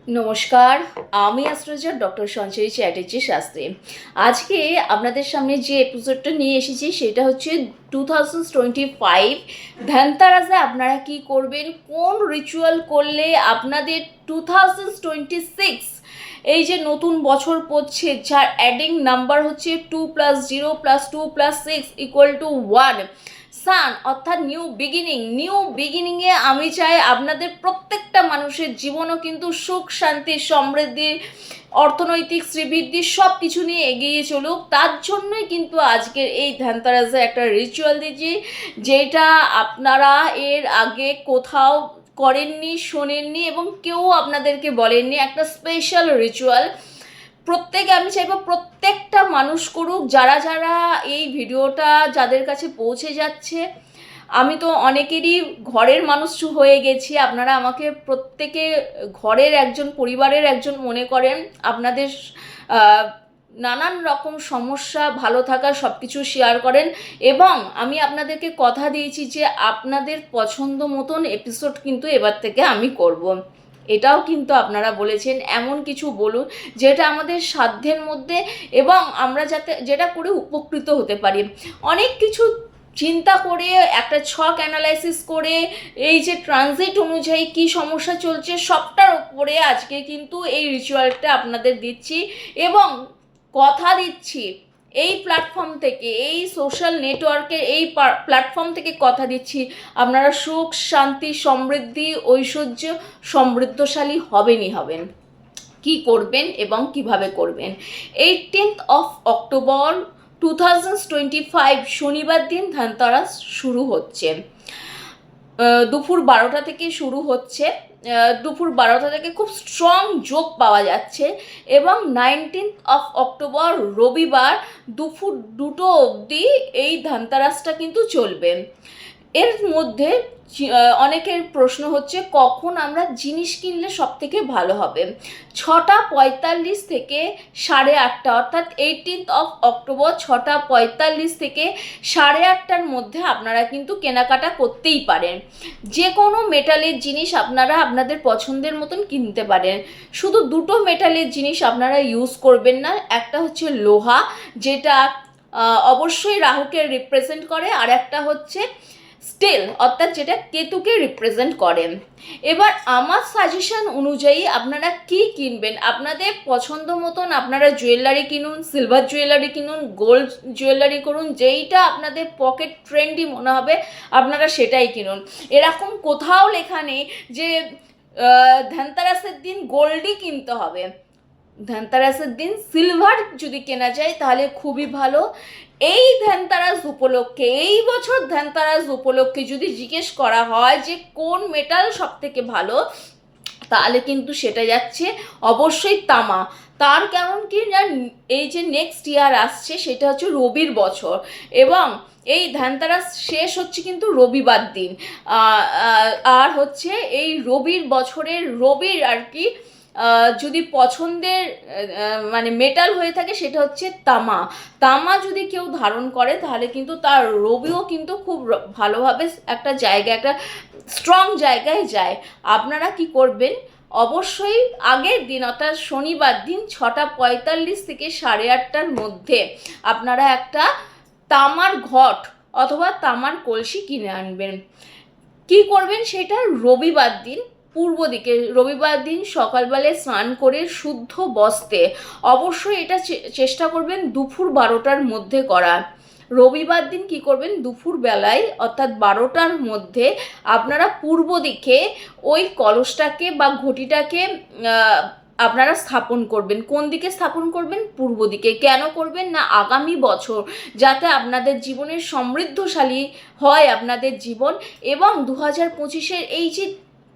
নমস্কার, আমি astrologer doctor সঞ্চয়ী চ্যাটার্জি শাস্ত্রী। আজকে আপনাদের সামনে যে এপিসোডটা নিয়ে এসেছি সেটা হচ্ছে 2025 ধনতেরাসে আপনারা কি করবেন, কোন রিচুয়াল করলে আপনাদের 2026 এই যে নতুন বছর পড়ছে, যার অ্যাডিং নাম্বার হচ্ছে 2+0+2+6=1 সান, অর্থাৎ নিউ বিগিনিংয়ে আমি চাই আপনাদের প্রত্যেকটা মানুষের জীবনও কিন্তু সুখ শান্তি সমৃদ্ধি অর্থনৈতিক শ্রীবৃদ্ধি সব কিছু নিয়ে এগিয়ে চলুক। তার জন্যই কিন্তু আজকের এই ধনতেরাসের একটা রিচুয়াল দিয়েছি, যেটা আপনারা এর আগে কোথাও করেননি, শোনেননি এবং কেউ আপনাদেরকে বলেননি। একটা স্পেশাল রিচুয়াল আমি চাইবো প্রত্যেকটা মানুষ করুক। যারা যারা এই ভিডিওটা যাদের কাছে পৌঁছে যাচ্ছে, আমি তো অনেকেরই ঘরের মানুষ হয়ে গেছি, আপনারা আমাকে প্রত্যেকে ঘরের একজন, পরিবারের একজন মনে করেন। আপনাদের নানান রকম সমস্যা, ভালো থাকা সব কিছু শেয়ার করেন এবং আমি আপনাদেরকে কথা দিয়েছি যে আপনাদের পছন্দ মতন এপিসোড কিন্তু এবার থেকে আমি করব। এটাও কিন্তু আপনারা বলেছেন এমন কিছু বলুন যেটা আমাদের সাধ্যের মধ্যে এবং আমরা যেটা করে উপকৃত হতে পারি। অনেক কিছু চিন্তা করে একটা ছক অ্যানালাইসিস করে এই যে ট্রানজিট অনুযায়ী কি সমস্যা চলছে সবটার উপরে আজকে কিন্তু এই রিচুয়ালটা আপনাদের দিচ্ছি এবং কথা দিচ্ছি এই প্ল্যাটফর্ম থেকে, এই সোশ্যাল নেটওয়ার্কের এই প্ল্যাটফর্ম থেকে কথা দিচ্ছি, আপনারা সুখ শান্তি সমৃদ্ধি ঐশ্বর্য সমৃদ্ধশালী হবেন। কি করবেন এবং কিভাবে করবেন? 18th অক্টোবর 2025 শনিবার দিন ধনতেরাস শুরু হচ্ছে। দুপুর 12টা থেকে শুরু হচ্ছে। দুপুর 12টা থেকে খুব স্ট্রং যোগ পাওয়া যাচ্ছে এবং 19th অক্টোবর রবিবার দুপুর 2টো অবধি এই ধনতেরাসটা কিন্তু চলবে। এর মধ্যে অনেকের প্রশ্ন হচ্ছে কখন আমরা জিনিস কিনলে সব থেকে ভালো হবে। 6:45 থেকে 8:30, অর্থাৎ 18th অক্টোবর 6:45 থেকে 8:30টার মধ্যে আপনারা কিন্তু কেনাকাটা করতেই পারেন। যে কোনো মেটালের জিনিস আপনারা আপনাদের পছন্দের মতন কিনতে পারেন। শুধু দুটো মেটালের জিনিস আপনারা ইউজ করবেন না। একটা হচ্ছে লোহা, যেটা অবশ্যই রাহুকে রিপ্রেজেন্ট করে, আর একটা হচ্ছে স্টিল, অর্থাৎ যেটা কেতুকে রিপ্রেজেন্ট করে। এবার আমার সাজেশন অনুযায়ী আপনারা কি কিনবেন, আপনাদের পছন্দ মতন আপনারা জুয়েলারি কিনুন, সিলভার জুয়েলারি কিনুন, গোল্ড জুয়েলারি করুন, যেইটা আপনাদের পকেট ট্রেন্ডি মনে হবে আপনারা সেটাই কিনুন। এরকম কোথাও লেখা নেই যে ধনতেরাসের দিন গোল্ডই কিনতে হবে। ধনতেরাসের দিন সিলভার যদি কেনা যায় তাহলে খুবই ভালো। এই ধনতেরাস উপলক্ষে, এই বছর ধনতেরাস উপলক্ষে যদি জিজ্ঞেস করা হয় যে কোন মেটাল সব থেকে ভালো, তাহলে কিন্তু সেটা যাচ্ছে অবশ্যই তামা। তার কারণ কি না, এই যে নেক্সট ইয়ার আসছে সেটা হচ্ছে রবির বছর এবং এই ধনতেরাস শেষ হচ্ছে কিন্তু রবিবার দিন। আর হচ্ছে এই রবির বছরের রবির আর কি যদি পছন্দের মানে মেটাল হয়ে থাকে সেটা হচ্ছে তামা। তামা যদি কেউ ধারণ করে তাহলে কিন্তু তার রবিও কিন্তু খুব ভালোভাবে একটা জায়গায়, একটা স্ট্রং জায়গায় যায়। আপনারা কি করবেন, অবশ্যই আগের দিন অর্থাৎ শনিবার দিন 6:45 থেকে 8:30টার মধ্যে আপনারা একটা তামার ঘট অথবা তামার কলসি কিনে আনবেন। কি করবেন সেটা রবিবার দিন পূর্ব দিকে, রবিবার দিন সকালবেলায় স্নান করে শুদ্ধ বস্ত্রে, অবশ্যই এটা চেষ্টা করবেন দুপুর 12টার মধ্যে করার। রবিবার দিন কি করবেন, দুপুর বেলায় অর্থাৎ 12টার মধ্যে আপনারা পূর্ব দিকে ওই কলসটাকে বা ঘটিটাকে আপনারা স্থাপন করবেন। কোন দিকে স্থাপন করবেন? পূর্ব দিকে। কেন করবেন না, আগামী বছর যাতে আপনাদের জীবনের সমৃদ্ধশালী হয় আপনাদের জীবন এবং 2025-এর এই যে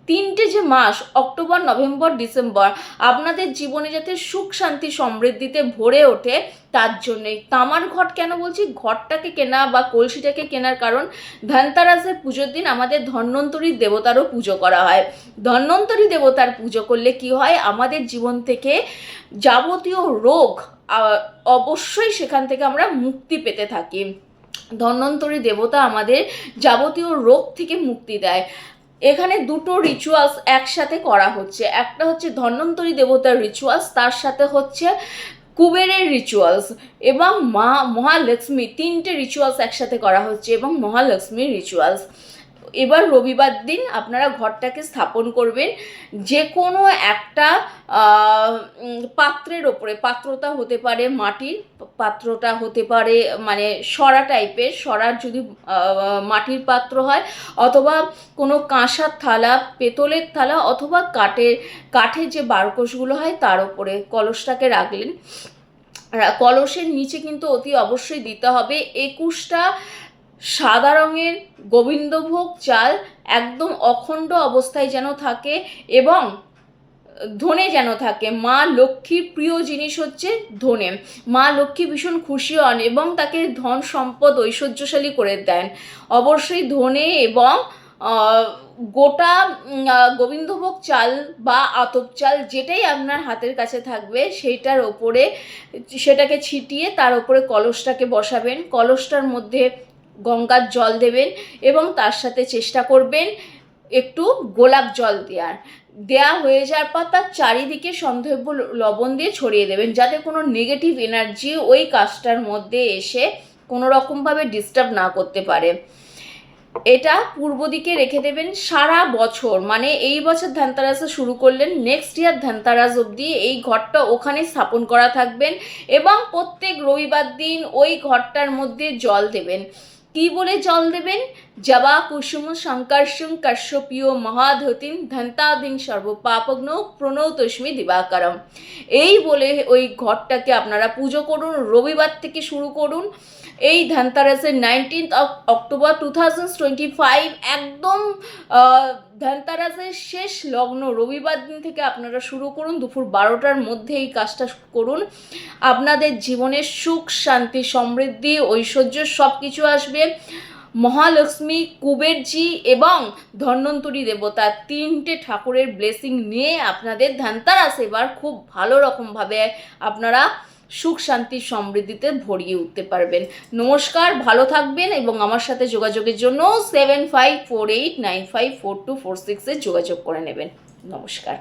3টে যে মাস অক্টোবর নভেম্বর ডিসেম্বর আপনাদের জীবনে যাতে সুখ শান্তি সমৃদ্ধিতে ভরে ওঠে, তার জন্যই তামার ঘট। কেন বলছি ঘরটাকে কেনা বা কলসিটাকে কেনার কারণ, ধনতেরাসের পুজোর দিন আমাদের ধন্বন্তরী দেবতারও পুজো করা হয়। ধন্বন্তরী দেবতার পুজো করলে কি হয়, আমাদের জীবন থেকে যাবতীয় রোগ অবশ্যই সেখান থেকে আমরা মুক্তি পেতে থাকি। ধন্বন্তরী দেবতা আমাদের যাবতীয় রোগ থেকে মুক্তি দেয়। এখানে দুটো রিচুয়ালস একসাথে করা হচ্ছে, একটা হচ্ছে ধন্বন্তরী দেবতার রিচুয়ালস, তার সাথে হচ্ছে কুবেরের রিচুয়ালস এবং মহালক্ষ্মী, তিনটে রিচুয়ালস একসাথে করা হচ্ছে এবং মহালক্ষ্মীর রিচুয়ালস। এবার রবিবার দিন আপনারা ঘরটাকে স্থাপন করবেন যে কোনো একটা পাত্রের ওপরে, পাত্রটা হতে পারে মাটির, পাত্রটা হতে পারে মানে সরা টাইপের, সরার যদি মাটির পাত্র হয়, অথবা কোনো কাঁসার থালা, পেতলের থালা, অথবা কাঠের যে বারকোষগুলো হয় তার ওপরে কলসটাকে রাখলেন। কলসের নিচে কিন্তু অতি অবশ্যই দিতে হবে 21টা সাদা রঙের গোবিন্দভোগ চাল, একদম অখণ্ড অবস্থায় যেন থাকে এবং ধনে যেন থাকে। মা লক্ষ্মীর প্রিয় জিনিস হচ্ছে ধনে। মা লক্ষ্মী ভীষণ খুশি হন এবং তাকে ধন সম্পদ ঐশ্বর্যশালী করে দেন। অবশ্যই ধনে এবং গোটা গোবিন্দভোগ চাল বা আতপ চাল, যেটাই আপনার হাতের কাছে থাকবে সেইটার ওপরে সেটাকে ছিটিয়ে তার ওপরে কলসটাকে বসাবেন। কলসটার মধ্যে গঙ্গার জল দেবেন এবং তার সাথে চেষ্টা করবেন একটু গোলাপ জল দেয়া হয়ে যাওয়ার পর তার চারিদিকে সন্ধেব্য লবণ দিয়ে ছড়িয়ে দেবেন, যাতে কোনো নেগেটিভ এনার্জি ওই কাজটার মধ্যে এসে কোনো রকমভাবে ডিস্টার্ব না করতে পারে। এটা পূর্ব দিকে রেখে দেবেন সারা বছর, মানে এই বছর ধানতেরাসে শুরু করলেন, নেক্সট ইয়ার ধানতেরাস অবধি এই ঘরটা ওখানে স্থাপন করা থাকবেন এবং প্রত্যেক রবিবার দিন ওই ঘরটার মধ্যে জল দেবেন। কি বলে জল দেবেন? জবা কুসুম শঙ্কর্ষুং কাশ্যপীয় মহাধতিম ধন্তাদিং সর্বপাপগ্ন প্রণতস্মি দিবাকরম, এই বলে ওই ঘরটাকে আপনারা পুজো করুন। রবিবার থেকে শুরু করুন। এই ধানতেরাসের 19th অক্টোবর 2025 একদম ধানতেরাসের শেষ লগ্ন রবিবার দিন থেকে আপনারা শুরু করুন। দুপুর 12টার মধ্যে এই কাজটা করুন। আপনাদের জীবনে সুখ, শান্তি, সমৃদ্ধি, ঐশ্বর্য সব কিছু আসবে। মহালক্ষ্মী, কুবেরজি এবং ধন্বন্তরী দেবতা, তিনটে ঠাকুরের ব্লেসিং নিয়ে আপনাদের ধানতেরাস এবার খুব ভালো রকমভাবে আপনারা সুখ, শান্তি, সমৃদ্ধিতে ভরিয়ে উঠতে পারবেন। নমস্কার, ভালো থাকবেন এবং আমার সাথে যোগাযোগের জন্য 7548954246 যোগাযোগ করে নেবেন। নমস্কার।